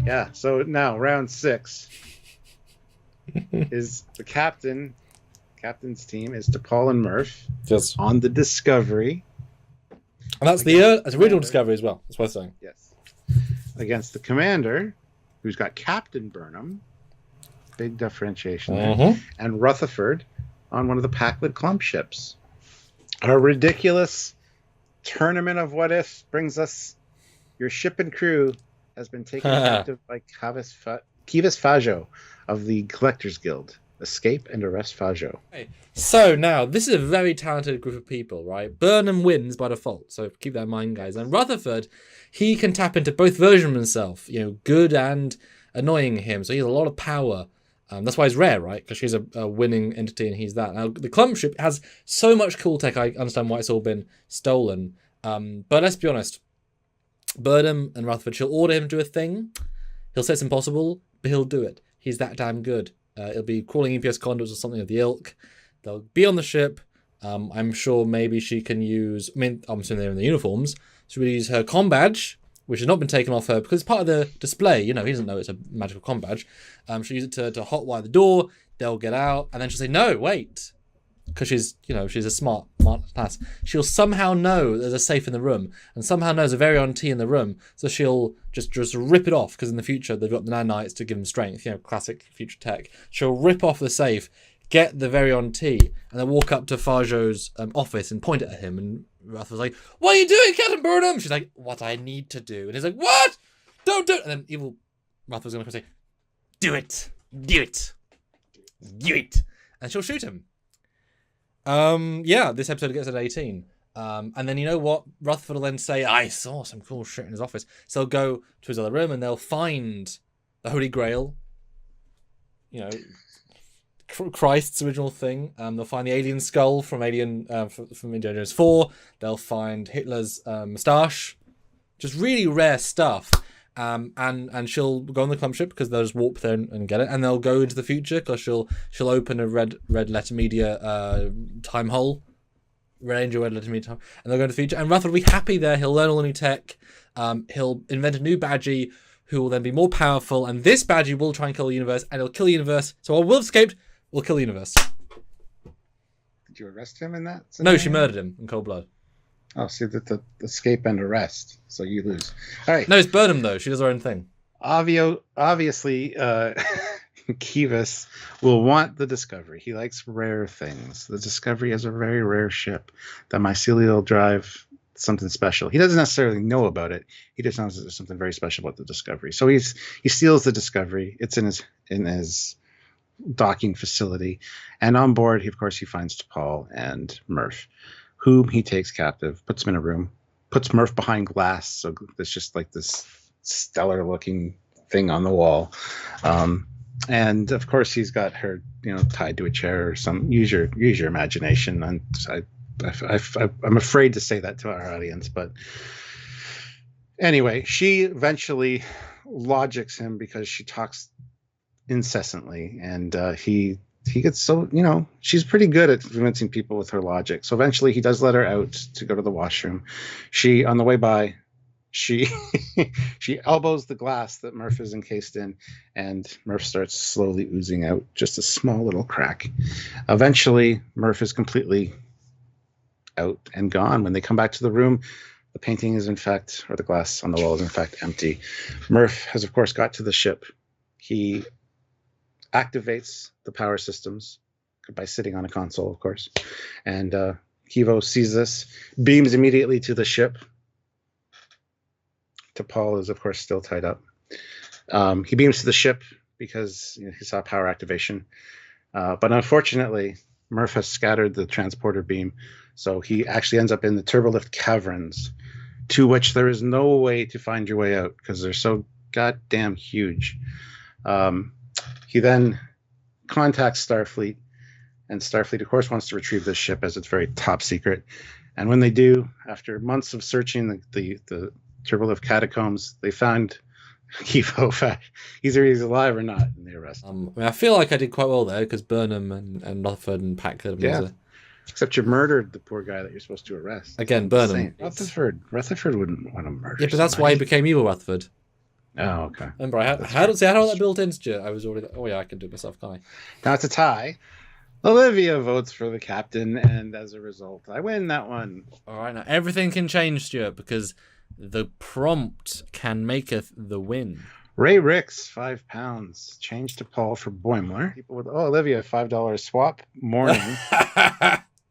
Yeah, so now round 6 is the captain's team is T'Pol and Murf on the Discovery. And that's the original Discovery as well. That's what I'm saying. Yes. Against the commander, who's got Captain Burnham. Big differentiation there. And Rutherford on one of the Packlet clump ships. A ridiculous tournament of what ifs brings us. Your ship and crew has been taken captive by Kivas Fajo of the Collectors Guild. Escape and arrest Fajo. Okay. So now, this is a very talented group of people, right? Burnham wins by default, so keep that in mind, guys. And Rutherford, he can tap into both versions of himself, good and annoying him. So he has a lot of power. That's why he's rare, right? Because she's a winning entity and he's that. Now, the clump ship has so much cool tech, I understand why it's all been stolen. But let's be honest. Burnham and Rutherford, she'll order him to do a thing. He'll say it's impossible, but he'll do it. He's that damn good. It'll be crawling EPS conduits or something of the ilk. They'll be on the ship. I'm sure maybe she can use... I'm assuming they're in the uniforms. So we'll use her comm badge, which has not been taken off her because it's part of the display. He doesn't know it's a magical comm badge. She'll use it to hotwire the door. They'll get out. And then she'll say, no, wait. Because she's a smart lass. She'll somehow know there's a safe in the room, and somehow knows a very on T in the room, so she'll just rip it off, because in the future they've got the nanites to give them strength, classic future tech. She'll rip off the safe, get the very on T, and then walk up to Fajo's office and point it at him, and Rutherford's like, what are you doing, Captain Burnham? She's like, what I need to do. And he's like, what? Don't do it. And then evil Rutherford's going to say, do it. Do it. Do it. And she'll shoot him. This episode gets at 18. And then you know what? Rutherford will then say, I saw some cool shit in his office. So they'll go to his other room and they'll find the Holy Grail. Christ's original thing. They'll find the alien skull from Indiana Jones 4. They'll find Hitler's moustache. Just really rare stuff. And she'll go on the clump ship because they'll just warp there and get it, and they'll go into the future because she'll open a red letter media time hole, Red Angel red letter media time, and they'll go into the future. And Rutherford will be happy there. He'll learn all the new tech. He'll invent a new Badgie who will then be more powerful, and this Badgie will try and kill the universe, and he'll kill the universe. So while Will escaped, we'll kill the universe. Did you arrest him in that scenario? No, she murdered him in cold blood. Oh, see, the escape and arrest, so you lose. All right. No, it's Burnham, though. She does her own thing. Obviously, Kivas will want the Discovery. He likes rare things. The Discovery is a very rare ship. The mycelial drive, something special. He doesn't necessarily know about it. He just knows that there's something very special about the Discovery. So he steals the Discovery. It's in his docking facility. And on board, he finds T'Pol and Murf, whom he takes captive, puts him in a room, puts Murf behind glass, so there's just like this stellar-looking thing on the wall. And of course, he's got her, tied to a chair or some. Use your imagination. And I'm afraid to say that to our audience, but anyway, she eventually logics him because she talks incessantly, and he gets so, she's pretty good at convincing people with her logic. So eventually he does let her out to go to the washroom. She, on the way by, she elbows the glass that Murf is encased in, and Murf starts slowly oozing out just a small little crack. Eventually, Murf is completely out and gone. When they come back to the room, the painting is or the glass on the wall is in fact empty. Murf has, of course, got to the ship. He activates the power systems by sitting on a console, of course. And Kivo sees this, beams immediately to the ship. T'Pol is, of course, still tied up. He beams to the ship because he saw power activation. But unfortunately, Murf has scattered the transporter beam, so he actually ends up in the turbolift caverns, to which there is no way to find your way out because they're so goddamn huge. He then contacts Starfleet, and Starfleet, of course, wants to retrieve this ship as it's very top secret. And when they do, after months of searching the turbolift catacombs, they find Kivo. Either he's alive or not, and they arrest him. I feel like I did quite well there because Burnham and Rutherford and Packard. Yeah. Except you murdered the poor guy that you're supposed to arrest. Again, Burnham. Rutherford wouldn't want to murder. Yeah, but that's why he became evil, Rutherford. Oh, okay. Remember, how did that built in, Stuart? I was already. Oh yeah, I can do it myself, can't I? Now it's a tie. Olivia votes for the captain, and as a result, I win that one. All right, now everything can change, Stuart, because the prompt can maketh the win. Ray Ricks, £5. Change to Paul for Boimler. People with Olivia, $5. Swap Morning.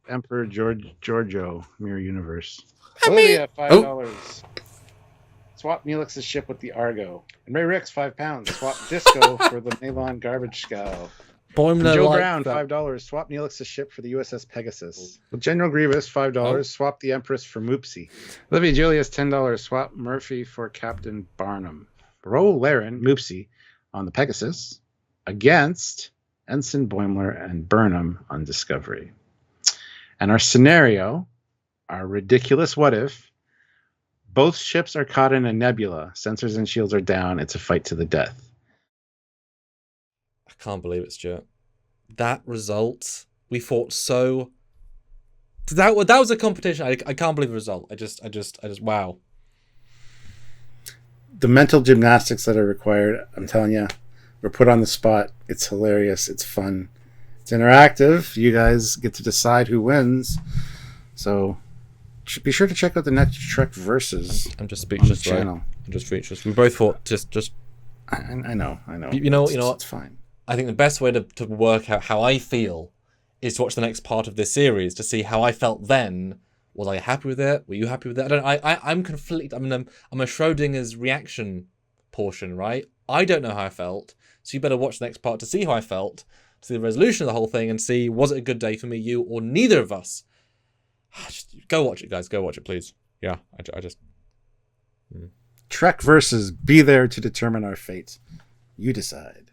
Emperor Giorgio, Mirror Universe. Olivia, $5. Swap Neelix's ship with the Argo. And Ray Ricks, £5. Swap Disco for the Malon Garbage Scow. Boimler Joe Brown, $5. Swap Neelix's ship for the USS Pegasus. With General Grievous, $5. Swap the Empress for Moopsy. Olivia Julius, $10. Swap Murphy for Captain Barnum. Ro Laren, Moopsy, on the Pegasus against Ensign Boimler and Burnham on Discovery. And our scenario, our ridiculous what if, both ships are caught in a nebula. Sensors and shields are down. It's a fight to the death. I can't believe it, Stuart. That result, we fought so. That was a competition. I can't believe the result. I just, wow. The mental gymnastics that are required, I'm telling you, we're put on the spot. It's hilarious. It's fun. It's interactive. You guys get to decide who wins. So be sure to check out the next Trekversus. I'm just speechless. Channel. I'm just speechless. We both thought just. I know. You know. It's fine. I think the best way to work out how I feel is to watch the next part of this series to see how I felt then. Was I happy with it? Were you happy with it? I'm conflicted. I'm a Schrodinger's reaction portion, right? I don't know how I felt, so you better watch the next part to see how I felt, to see the resolution of the whole thing, and see was it a good day for me, you, or neither of us. Just go watch it, guys. Go watch it, please. Yeah, I just. Trekversus, be there to determine our fate. You decide.